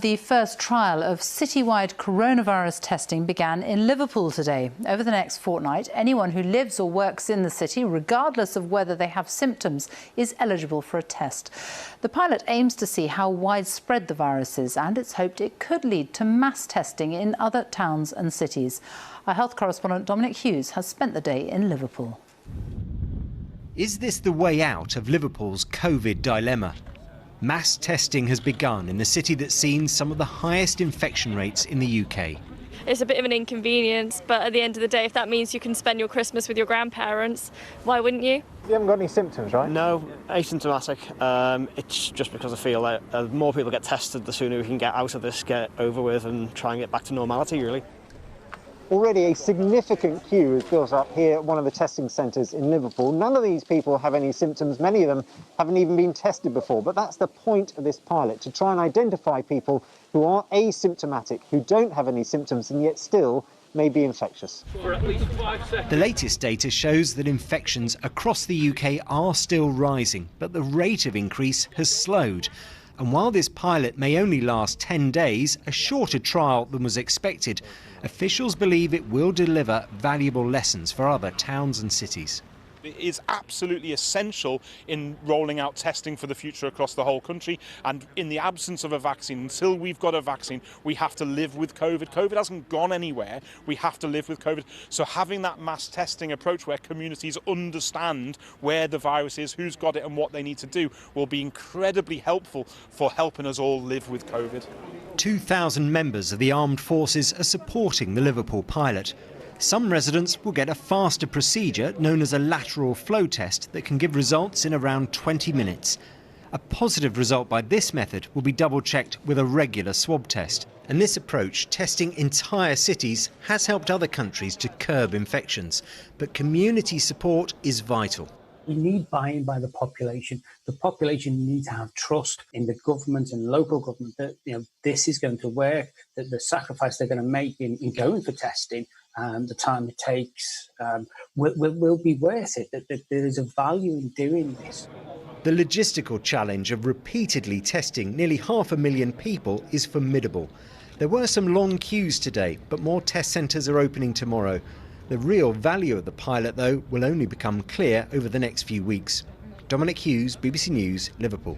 The first trial of citywide coronavirus testing began in Liverpool today. Over the next fortnight, anyone who lives or works in the city, regardless of whether they have symptoms, is eligible for a test. The pilot aims to see how widespread the virus is, and it's hoped it could lead to mass testing in other towns and cities. Our health correspondent Dominic Hughes has spent the day in Liverpool. Is this the way out of Liverpool's COVID dilemma? Mass testing has begun in the city that's seen some of the highest infection rates in the UK. It's a bit of an inconvenience, but at the end of the day, if that means you can spend your Christmas with your grandparents, why wouldn't you? You haven't got any symptoms, right? No, asymptomatic. It's just because I feel like the more people get tested, the sooner we can get out of this, get over with and try and get back to normality, really. Already a significant queue is built up here at one of the testing centres in Liverpool. None of these people have any symptoms. Many of them haven't even been tested before. But that's the point of this pilot, to try and identify people who are asymptomatic, who don't have any symptoms and yet still may be infectious. The latest data shows that infections across the UK are still rising, but the rate of increase has slowed. And while this pilot may only last 10 days, a shorter trial than was expected, officials believe it will deliver valuable lessons for other towns and cities. It is absolutely essential in rolling out testing for the future across the whole country, and in the absence of a vaccine, until we've got a vaccine, we have to live with COVID. COVID hasn't gone anywhere. We have to live with COVID. So having that mass testing approach where communities understand where the virus is, who's got it and what they need to do will be incredibly helpful for helping us all live with COVID. 2,000 members of the armed forces are supporting the Liverpool pilot. Some residents will get a faster procedure known as a lateral flow test that can give results in around 20 minutes. A positive result by this method will be double-checked with a regular swab test. And this approach, testing entire cities, has helped other countries to curb infections. But community support is vital. We need buy-in by the population. The population need to have trust in the government and local government that this is going to work, that the sacrifice they're going to make in going for testing and the time it takes will be worth it, that there is a value in doing this. The logistical challenge of repeatedly testing nearly 500,000 people is formidable. There were some long queues today, but more test centres are opening tomorrow. The real value of the pilot, though, will only become clear over the next few weeks. Dominic Hughes, BBC News, Liverpool.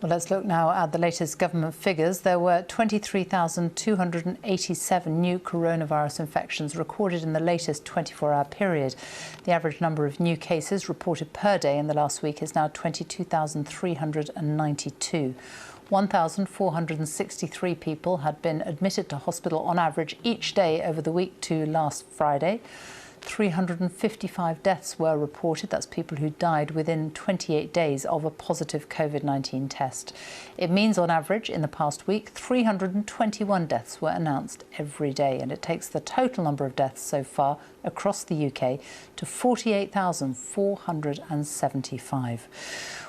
Well, let's look now at the latest government figures. There were 23,287 new coronavirus infections recorded in the latest 24-hour period. The average number of new cases reported per day in the last week is now 22,392. 1,463 people had been admitted to hospital on average each day over the week to last Friday. 355 deaths were reported. That's people who died within 28 days of a positive COVID-19 test. It means, on average, in the past week, 321 deaths were announced every day, and it takes the total number of deaths so far across the UK to 48,475.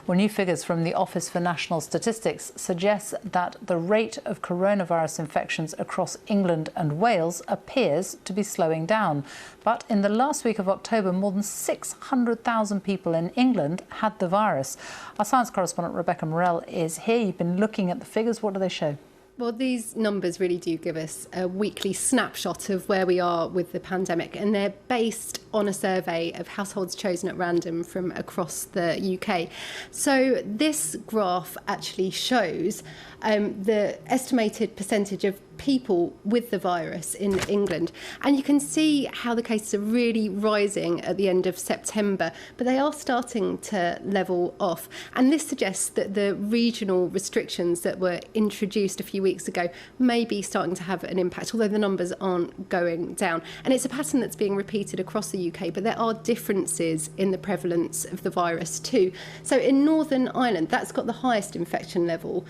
Well, new figures from the Office for National Statistics suggest that the rate of coronavirus infections across England and Wales appears to be slowing down. But in the last week of October, more than 600,000 people in England had the virus. Our science correspondent Rebecca Morell is here. You've been looking at the figures. What do they show? Well, these numbers really do give us a weekly snapshot of where we are with the pandemic, and they're based on a survey of households chosen at random from across the UK. So this graph actually shows the estimated percentage of people with the virus in England, and you can see how the cases are really rising at the end of September, but they are starting to level off, and this suggests that the regional restrictions that were introduced a few weeks ago may be starting to have an impact, although the numbers aren't going down. And it's a pattern that's being repeated across the UK, but there are differences in the prevalence of the virus too. So in Northern Ireland, that's got the highest infection level,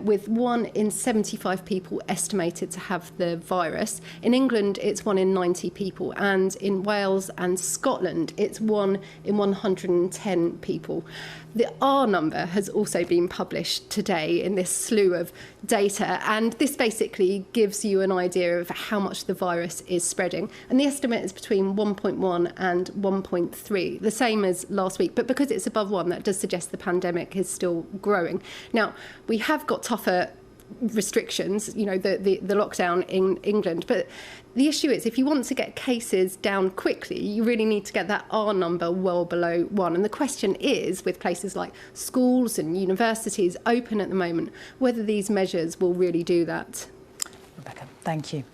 with 1 in 75 people estimated to have the virus. In England, it's 1 in 90 people, and in Wales and Scotland, it's 1 in 110 people. The R number has also been published today in this slew of data, and this basically gives you an idea of how much the virus is spreading. And the estimate is between 1.1 and 1.3, the same as last week. But because it's above 1, that does suggest the pandemic is still growing. Now, we have got tougher restrictions, you know, the lockdown in England. But the issue is, if you want to get cases down quickly, you really need to get that R number well below 1. And the question is, with places like schools and universities open at the moment, whether these measures will really do that. Rebecca, thank you.